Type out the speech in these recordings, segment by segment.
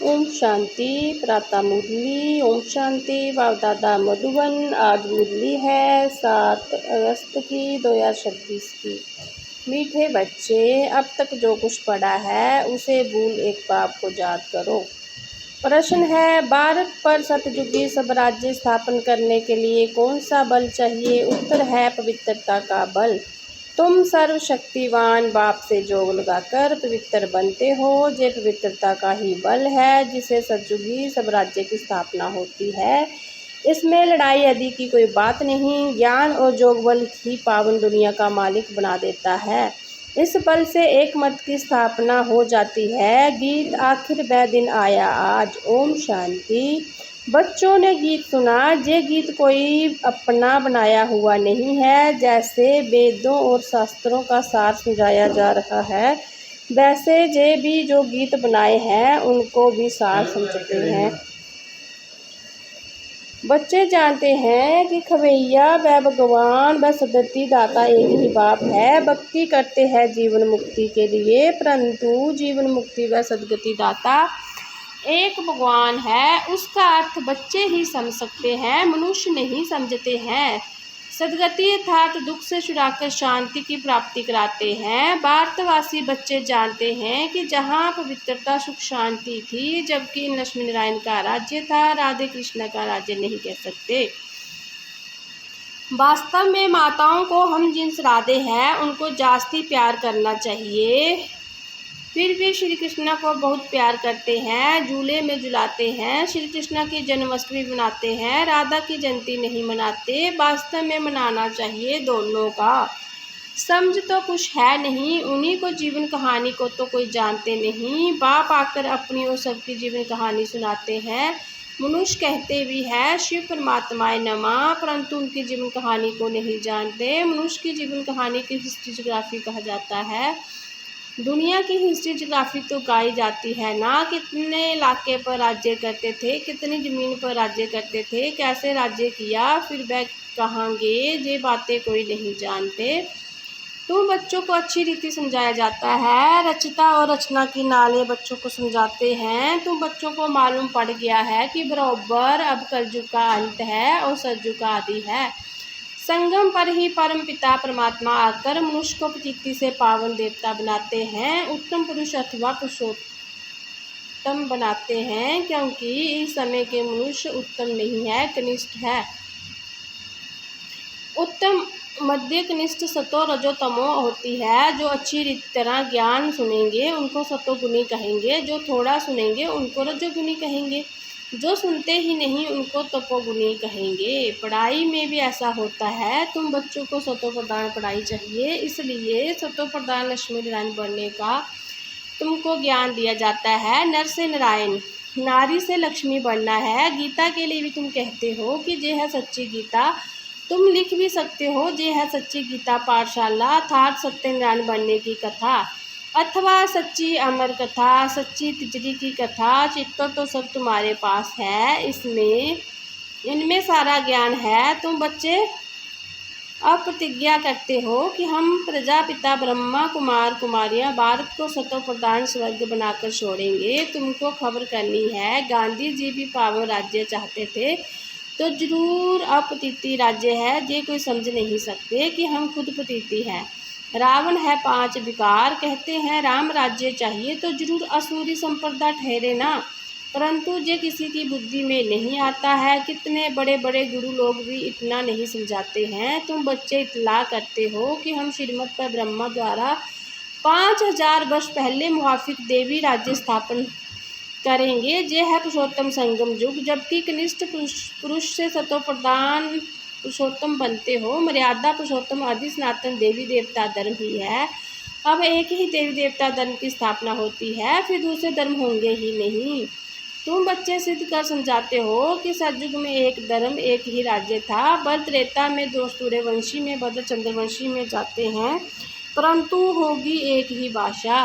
ओम शांति। प्रातः मुरली। ओम शांति। बाप दादा मधुबन। आज मुरली है 7 अगस्त की 2026 की। मीठे बच्चे, अब तक जो कुछ पढ़ा है उसे भूल एक बाप को याद करो। प्रश्न है, भारत पर सतयुगी साम्राज्य स्थापन करने के लिए कौन सा बल चाहिए? उत्तर है पवित्रता का बल। तुम सर्वशक्तिवान बाप से जोग लगाकर पवित्र बनते हो। ये पवित्रता का ही बल है जिसे सतयुगी साम्राज्य की स्थापना होती है। इसमें लड़ाई आदि की कोई बात नहीं। ज्ञान और जोग बल ही पावन दुनिया का मालिक बना देता है। इस बल से एक मत की स्थापना हो जाती है। गीत आखिर वह दिन आया आज। ओम शांति। बच्चों ने गीत सुना। ये गीत कोई अपना बनाया हुआ नहीं है। जैसे वेदों और शास्त्रों का सार समझाया जा रहा है, वैसे ये भी जो गीत बनाए हैं उनको भी सार समझते हैं। बच्चे जानते हैं कि खवैया व भगवान व सदगति दाता एक ही बाप है। भक्ति करते हैं जीवन मुक्ति के लिए, परंतु जीवन मुक्ति व सदगति दाता एक भगवान है। उसका अर्थ बच्चे ही समझ सकते हैं, मनुष्य नहीं समझते हैं। सदगति अर्थात दुख से छुड़ाकर शांति की प्राप्ति कराते हैं। भारतवासी बच्चे जानते हैं कि जहाँ पवित्रता सुख शांति थी, जबकि लक्ष्मी नारायण का राज्य था, राधे कृष्ण का राज्य नहीं कह सकते। वास्तव में माताओं को हम जिनसे राधे हैं उनको जास्ती प्यार करना चाहिए। फिर भी श्री कृष्णा को बहुत प्यार करते हैं, झूले में झुलाते हैं, श्री कृष्णा की जन्माष्टमी मनाते हैं, राधा की जयंती नहीं मनाते। वास्तव में मनाना चाहिए दोनों का। समझ तो कुछ है नहीं, उन्हीं को जीवन कहानी को तो कोई जानते नहीं। बाप आकर अपनी और सबकी जीवन कहानी सुनाते हैं। मनुष्य कहते भी हैं शिव परमात्माए नमः, परंतु उनकी जीवन कहानी को नहीं जानते। मनुष्य की जीवन कहानी की हिस्ट्री जोग्राफी कहा जाता है। दुनिया की हिस्ट्री जोग्राफी तो गाई जाती है ना, कितने इलाके पर राज्य करते थे, कितनी ज़मीन पर राज्य करते थे, कैसे राज्य किया, फिर वह कहाँ गए, ये बातें कोई नहीं जानते। तो बच्चों को अच्छी रीति समझाया जाता है। रचता और रचना की नाले बच्चों को समझाते हैं। तो बच्चों को मालूम पड़ गया है कि बराबर अब कलयुग का अंत है और सतयुग का आदि है। संगम पर ही परम पिता परमात्मा आकर मनुष्य को प्रतीति से पावन देवता बनाते हैं, उत्तम पुरुष अथवा पुरुषोत्तम बनाते हैं, क्योंकि इस समय के मनुष्य उत्तम नहीं है, कनिष्ठ है। उत्तम मध्य कनिष्ठ सतो रजो तमो होती है। जो अच्छी तरह ज्ञान सुनेंगे उनको सतोगुणी कहेंगे, जो थोड़ा सुनेंगे उनको रजोगुणी कहेंगे, जो सुनते ही नहीं उनको तपोगुणी कहेंगे। पढ़ाई में भी ऐसा होता है। तुम बच्चों को सतो प्रधान पढ़ाई चाहिए, इसलिए सतो प्रधान लक्ष्मी नारायण बनने का तुमको ज्ञान दिया जाता है। नर से नारायण, नारी से लक्ष्मी बनना है। गीता के लिए भी तुम कहते हो कि ये है सच्ची गीता। तुम लिख भी सकते हो ये है सच्ची गीता पाठशाला, अर्थात सत्यनारायण बनने की कथा, अथवा सच्ची अमर कथा, सच्ची तिजरी की कथा। चित्तर तो सब तुम्हारे पास है, इनमें सारा ज्ञान है। तुम बच्चे अब प्रतिज्ञा करते हो कि हम प्रजापिता ब्रह्मा कुमार कुमारियां भारत को सतो प्रधान स्वर्ग बनाकर छोड़ेंगे। तुमको खबर करनी है, गांधी जी भी पावन राज्य चाहते थे, तो जरूर अब प्रतीति राज्य है। ये कोई समझ नहीं सकते कि हम खुद प्रतीति हैं। रावण है 5 विकार, कहते हैं राम राज्य चाहिए तो जरूर असुरी संप्रदा ठहरे ना, परंतु ये किसी की बुद्धि में नहीं आता है। कितने बड़े बड़े गुरु लोग भी इतना नहीं समझाते हैं। तुम बच्चे इतला करते हो कि हम श्रीमत पर ब्रह्मा द्वारा 5000 वर्ष पहले मुआफिक देवी राज्य स्थापन करेंगे। ये है पुरुषोत्तम संगम युग, जबकि कनिष्ठ पुरुष से सतो प्रधान पुरुषोत्तम बनते हो। मर्यादा पुरुषोत्तम आदि सनातन देवी देवता धर्म ही है। अब एक ही देवी देवता धर्म की स्थापना होती है, फिर दूसरे धर्म होंगे ही नहीं। तुम बच्चे सिद्ध कर समझाते हो कि सतयुग में एक धर्म एक ही राज्य था। भरत त्रेता में 2 सूर्यवंशी में, भद्र चंद्रवंशी में जाते हैं, परंतु होगी एक ही भाषा।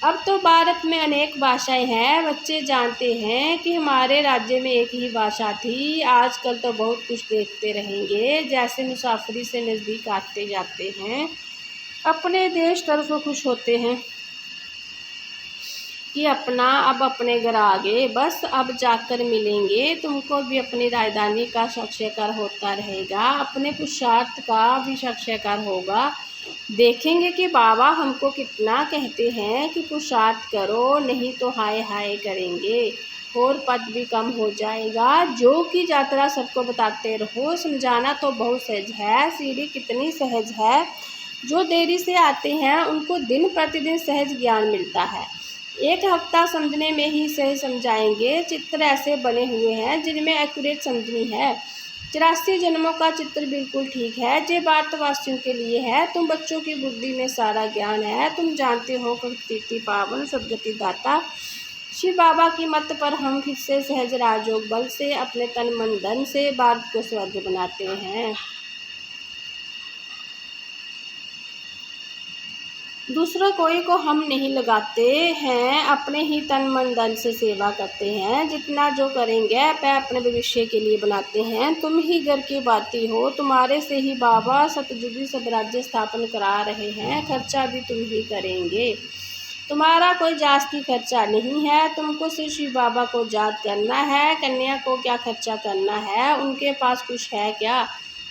अब तो भारत में अनेक भाषाएं हैं। बच्चे जानते हैं कि हमारे राज्य में एक ही भाषा थी। आजकल तो बहुत कुछ देखते रहेंगे, जैसे मुसाफिरी से नज़दीक आते जाते हैं, अपने देश तरफ खुश होते हैं। कि अब अपने घर आ गए, बस अब जाकर मिलेंगे। तुमको भी अपनी राजधानी का साक्षात्कार होता रहेगा, अपने पुरुषार्थ का भी साक्षात्कार होगा। देखेंगे कि बाबा हमको कितना कहते हैं कि पुरुषार्थ करो, नहीं तो हाय हाय करेंगे और पद भी कम हो जाएगा। जो की यात्रा सबको बताते रहो, समझाना तो बहुत सहज है, सीढ़ी कितनी सहज है। जो देरी से आते हैं उनको दिन प्रतिदिन सहज ज्ञान मिलता है। एक हफ्ता समझने में ही सही समझाएंगे। चित्र ऐसे बने हुए हैं जिनमें एक्यूरेट समझनी है। 84 जन्मों का चित्र बिल्कुल ठीक है। जे भारतवासियों के लिए है। तुम बच्चों की बुद्धि में सारा ज्ञान है। तुम जानते हो कीर्ति पावन सदगति दाता शिव बाबा की मत पर हम फिर से सहज राजयोग बल से अपने तन मन धन से भारत को स्वर्ग बनाते हैं। दूसरों कोई को हम नहीं लगाते हैं, अपने ही तन मन धन से सेवा करते हैं। जितना जो करेंगे वह अपने भविष्य के लिए बनाते हैं। तुम ही घर की बाती हो, तुम्हारे से ही बाबा सतयुगी साम्राज्य स्थापन करा रहे हैं। खर्चा भी तुम ही करेंगे, तुम्हारा कोई जास्ती खर्चा नहीं है। तुमको सिर्फ शिव बाबा को याद करना है। कन्या को क्या खर्चा करना है, उनके पास कुछ है क्या?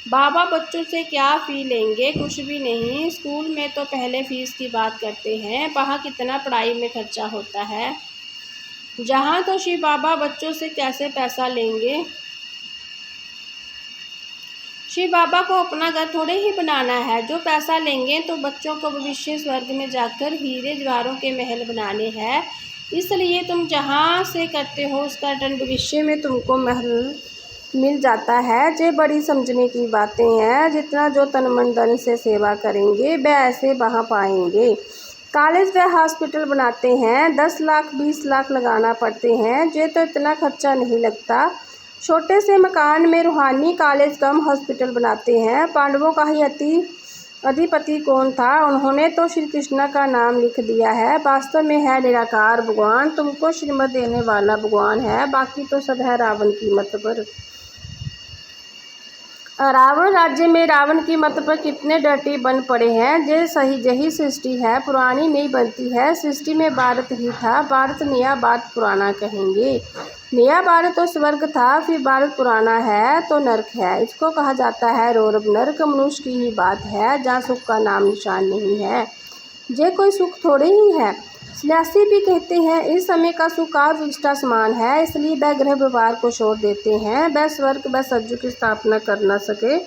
बाबा बच्चों से क्या फ़ी लेंगे, कुछ भी नहीं। स्कूल में तो पहले फ़ीस की बात करते हैं, वहाँ कितना पढ़ाई में खर्चा होता है। जहाँ तो शिव बाबा बच्चों से कैसे पैसा लेंगे। शिव बाबा को अपना घर थोड़े ही बनाना है। जो पैसा लेंगे तो बच्चों को भविष्य स्वर्ग में जाकर हीरे जवाहरों के महल बनाने हैं। इसलिए तुम जहाँ से करते हो उसका रिटर्न भविष्य में तुमको महल मिल जाता है। जे बड़ी समझने की बातें हैं, जितना जो तन मन धन से सेवा करेंगे वे ऐसे वहाँ पाएंगे। कॉलेज व हॉस्पिटल बनाते हैं, 10 लाख 20 लाख लगाना पड़ते हैं। जे तो इतना खर्चा नहीं लगता। छोटे से मकान में रूहानी कॉलेज कम हॉस्पिटल बनाते हैं। पांडवों का ही अधिपति कौन था, उन्होंने तो श्री कृष्ण का नाम लिख दिया है। वास्तव में है निराकार भगवान, तुमको श्रीमत देने वाला भगवान है, बाकी तो सब है रावण की मत पर। रावण राज्य में रावण की मत पर कितने डर्टी बन पड़े हैं। जे सही यही सृष्टि है, पुरानी नहीं बनती है। सृष्टि में भारत ही था, भारत नया भारत पुराना कहेंगे। नया भारत तो स्वर्ग था, फिर भारत पुराना है तो नरक है। इसको कहा जाता है रौरव नरक। मनुष्य की ही बात है जहाँ सुख का नाम निशान नहीं है। जे कोई सुख थोड़े ही है। सन्यासी भी कहते हैं इस समय का सुख आप विष्टा समान है, इसलिए वह गृह व्यवहार को छोड़ देते हैं। वह स्वर्ग व सतयुग की स्थापना कर न सके।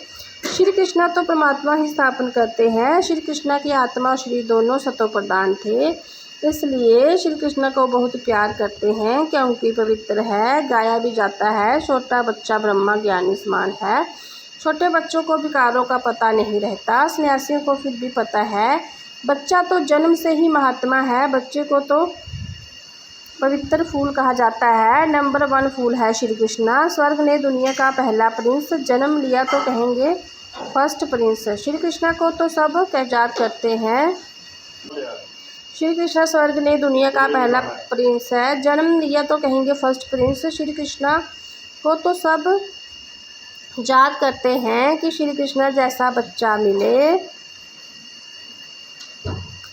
श्री कृष्णा तो परमात्मा ही स्थापन करते हैं। श्री कृष्णा की आत्मा और शरीर दोनों सतो प्रधान थे, इसलिए श्री कृष्ण को बहुत प्यार करते हैं क्योंकि पवित्र है। गाया भी जाता है छोटा बच्चा ब्रह्मा ज्ञानी समान है। छोटे बच्चों को विकारों का पता नहीं रहता, सन्यासियों को फिर भी पता है। बच्चा तो जन्म से ही महात्मा है, बच्चे को तो पवित्र फूल कहा जाता है। नंबर 1 फूल है श्री कृष्णा। स्वर्ग ने दुनिया का पहला प्रिंस जन्म लिया तो कहेंगे फर्स्ट प्रिंस। श्री कृष्णा को तो सब याद करते हैं। श्री कृष्णा स्वर्ग ने दुनिया का पहला प्रिंस है, जन्म लिया तो कहेंगे फर्स्ट प्रिंस। श्री कृष्णा को तो सब याद करते हैं कि श्री कृष्णा जैसा बच्चा मिले।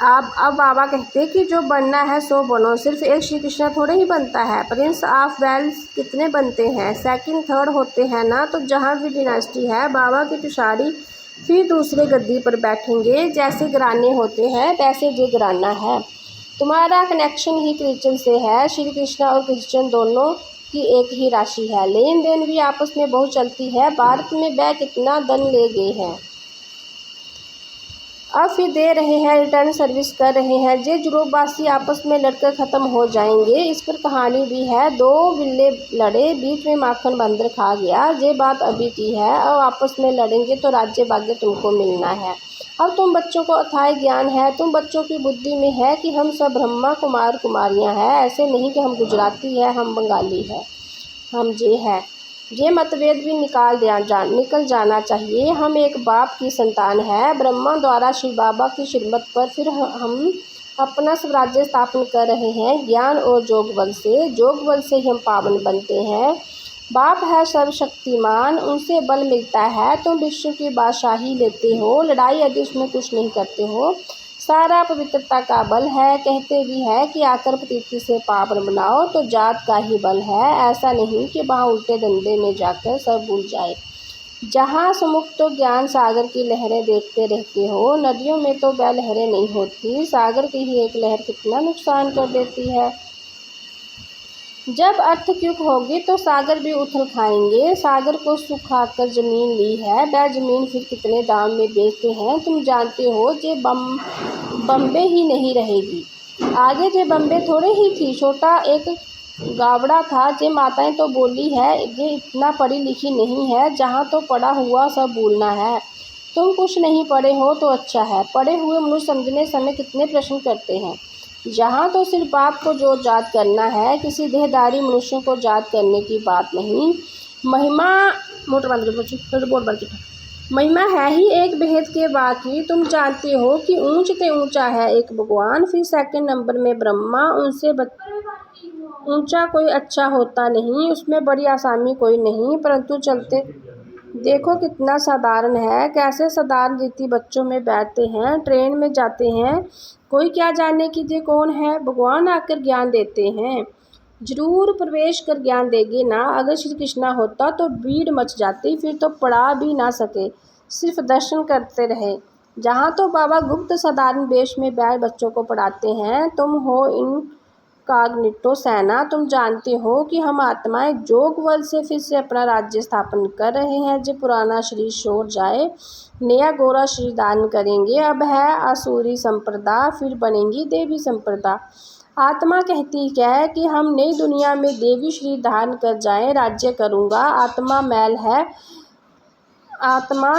अब बाबा कहते कि जो बनना है सो बनो, सिर्फ एक श्री कृष्ण थोड़े ही बनता है। प्रिंस ऑफ वेल्स कितने बनते हैं, सेकंड थर्ड होते हैं ना। तो जहाँ भी डिनास्टी है बाबा की पिछाड़ी फिर दूसरे गद्दी पर बैठेंगे। जैसे घराने होते हैं वैसे जो घराना है। तुम्हारा कनेक्शन ही क्रिश्चियन से है। श्री कृष्ण और क्रिश्चियन दोनों की एक ही राशि है, लेन देन भी आपस में बहुत चलती है। भारत में वह कितना धन ले गए हैं, अब फिर दे रहे हैं, रिटर्न सर्विस कर रहे हैं। जे यूरोपवासी आपस में लड़कर ख़त्म हो जाएंगे। इस पर कहानी भी है। 2 बिल्ले लड़े, बीच में माखन बंदर खा गया। ये बात अभी की है। अब आपस में लड़ेंगे तो राज्य भाग्य तुमको मिलना है। अब तुम बच्चों को अथाह ज्ञान है, तुम बच्चों की बुद्धि में है कि हम सब ब्रह्मा कुमार कुमारियाँ हैं। ऐसे नहीं कि हम गुजराती है, हम बंगाली है, हम जे है। ये मतभेद भी निकल जाना चाहिए। हम एक बाप की संतान है। ब्रह्मा द्वारा शिव बाबा की श्रीमत पर फिर हम अपना स्वराज्य स्थापन कर रहे हैं ज्ञान और योग बल से। योग बल से ही हम पावन बनते हैं। बाप है सर्वशक्तिमान, उनसे बल मिलता है। तुम विश्व की बादशाही लेते हो, लड़ाई आदि उसमें कुछ नहीं करते हो। सारा पवित्रता का बल है। कहते भी है कि आकर प्रीति से पावन बनाओ तो जात का ही बल है। ऐसा नहीं कि वहाँ उल्टे धंधे में जाकर सब भूल जाए। जहाँ सुमुख तो ज्ञान सागर की लहरें देखते रहते हो। नदियों में तो वह लहरें नहीं होती, सागर की ही एक लहर कितना नुकसान कर देती है। जब अर्थक्यूक होगी तो सागर भी उथल खाएंगे। सागर को सुखाकर जमीन ली है, वह जमीन फिर कितने दाम में बेचते हैं तुम जानते हो। जे बम्बे ही नहीं रहेगी, आगे जे बम्बे थोड़े ही थी। छोटा एक गावड़ा था, जे माताएं तो बोली है जे इतना पढ़ी लिखी नहीं है। जहाँ तो पढ़ा हुआ सब भूलना है। तुम कुछ नहीं पढ़े हो तो अच्छा है। पढ़े हुए मनुष्य समझने समय कितने प्रश्न करते हैं। यहाँ तो सिर्फ बाप को जो याद करना है, किसी देहधारी मनुष्यों को याद करने की बात नहीं। महिमा मोटर बंद महिमा है ही एक भेद के बाकी। तुम जानते हो कि ऊंच ते ऊंचा है एक भगवान, फिर सेकंड नंबर में ब्रह्मा। उनसे ऊंचा कोई अच्छा होता नहीं, उसमें बड़ी आसामी कोई नहीं। परंतु चलते देखो कितना साधारण है। कैसे साधारण रीति बच्चों में बैठते हैं, ट्रेन में जाते हैं। कोई क्या जाने कि ये कौन है। भगवान आकर ज्ञान देते हैं, जरूर प्रवेश कर ज्ञान देंगे ना। अगर श्री कृष्णा होता तो भीड़ मच जाती, फिर तो पढ़ा भी ना सके, सिर्फ दर्शन करते रहे। जहाँ तो बाबा गुप्त साधारण वेश में बैठ बच्चों को पढ़ाते हैं। तुम हो इन काग्निटो सेना। तुम जानते हो कि हम आत्माएं जोग बल से फिर से अपना राज्य स्थापन कर रहे हैं। जब पुराना शरीर छोड़ जाए, नया गोरा शरीर दान करेंगे। अब है आसुरी संप्रदा, फिर बनेंगी देवी संप्रदा। आत्मा कहती है कि हम नई दुनिया में देवी शरीर धारण कर जाएं, राज्य करूँगा। आत्मा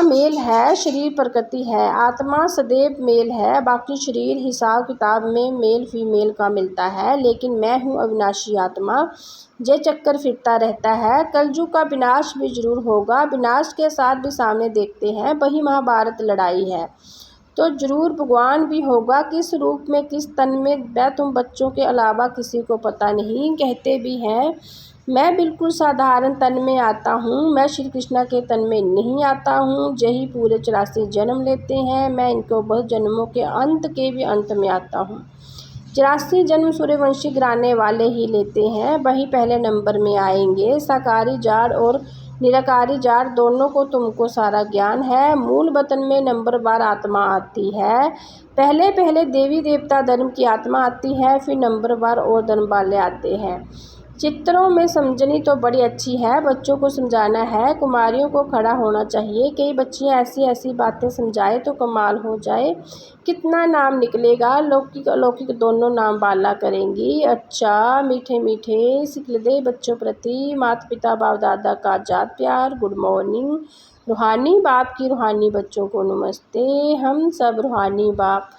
मेल है, शरीर प्रकृति है। आत्मा सदैव मेल है, बाकी शरीर हिसाब किताब में मेल फीमेल का मिलता है। लेकिन मैं हूँ अविनाशी आत्मा, ये चक्कर फिरता रहता है। कलयुग का विनाश भी जरूर होगा, विनाश के साथ भी सामने देखते हैं वही महाभारत लड़ाई है। तो जरूर भगवान भी होगा, किस रूप में किस तन में वह तुम बच्चों के अलावा किसी को पता नहीं। कहते भी हैं मैं बिल्कुल साधारण तन में आता हूँ, मैं श्री कृष्णा के तन में नहीं आता हूँ। यही पूरे 84 जन्म लेते हैं, मैं इनको बहुत जन्मों के अंत के भी अंत में आता हूँ। 84 जन्म सूर्यवंशी गिराने वाले ही लेते हैं, वही पहले नंबर में आएंगे। साकारी जाड़ और निराकारी जाड़ दोनों को तुमको सारा ज्ञान है। मूल वतन में नंबरवार आत्मा आती है। पहले पहले देवी देवता धर्म की आत्मा आती है, फिर नंबरवार और धर्म वाले आते हैं। चित्रों में समझनी तो बड़ी अच्छी है, बच्चों को समझाना है। कुमारियों को खड़ा होना चाहिए। कई बच्चियां ऐसी ऐसी बातें समझाए तो कमाल हो जाए। कितना नाम निकलेगा, लौकिक अलौकिक दोनों नाम बाला करेंगी। अच्छा मीठे मीठे सिकलदे बच्चों प्रति माता पिता बाप दादा का जात प्यार। Good morning. रूहानी बाप की रूहानी बच्चों को नमस्ते। हम सब रूहानी बाप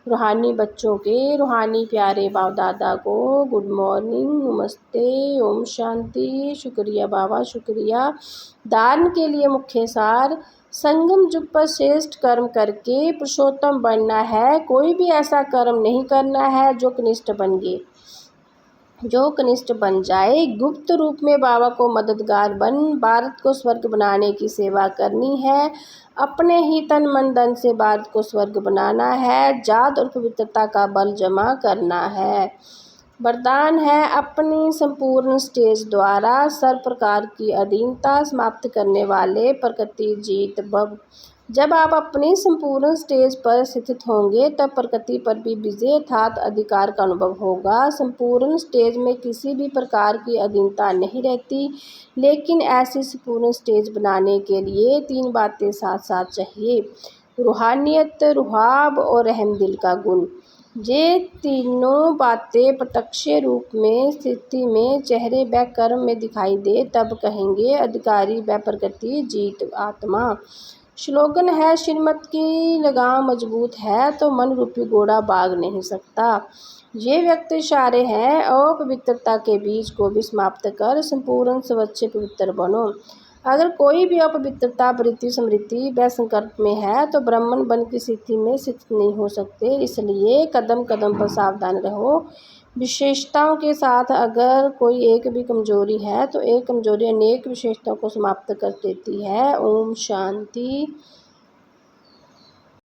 रूहानी बच्चों के रूहानी प्यारे बाप दादा को गुड मॉर्निंग, नमस्ते, ओम शांति। शुक्रिया बाबा, शुक्रिया। दान के लिए मुख्य सार, संगम युग पर श्रेष्ठ कर्म करके पुरुषोत्तम बनना है। कोई भी ऐसा कर्म नहीं करना है जो कनिष्ठ बन जाए। गुप्त रूप में बाबा को मददगार बन भारत को स्वर्ग बनाने की सेवा करनी है। अपने ही तन मन धन से भारत को स्वर्ग बनाना है। जात और पवित्रता का बल जमा करना है। वरदान है अपनी संपूर्ण स्टेज द्वारा सर्व प्रकार की अधीनता समाप्त करने वाले प्रकृति जीत भव। जब आप अपनी संपूर्ण स्टेज पर स्थित होंगे तब प्रकृति पर भी विजय अर्थात अधिकार का अनुभव होगा। संपूर्ण स्टेज में किसी भी प्रकार की अधीनता नहीं रहती, लेकिन ऐसी संपूर्ण स्टेज बनाने के लिए 3 बातें साथ साथ चाहिए, रूहानियत, रुहाब और रहम दिल का गुण। ये तीनों बातें प्रत्यक्ष रूप में स्थिति में चेहरे व कर्म में दिखाई दे तब कहेंगे अधिकारी व प्रकृति जीत आत्मा। स्लोगन है श्रीमत की लगाम मजबूत है तो मन रूपी घोड़ा भाग नहीं सकता। ये व्यक्ति इशारे हैं अपवित्रता के बीज को भी समाप्त कर संपूर्ण स्वच्छ पवित्र बनो। अगर कोई भी अपवित्रता वृत्ति स्मृति व संकल्प में है तो ब्राह्मण बन की स्थिति में स्थित नहीं हो सकते। इसलिए कदम कदम पर सावधान रहो। विशेषताओं के साथ अगर कोई एक भी कमजोरी है तो एक कमजोरी अनेक विशेषताओं को समाप्त कर देती है। ओम शांति।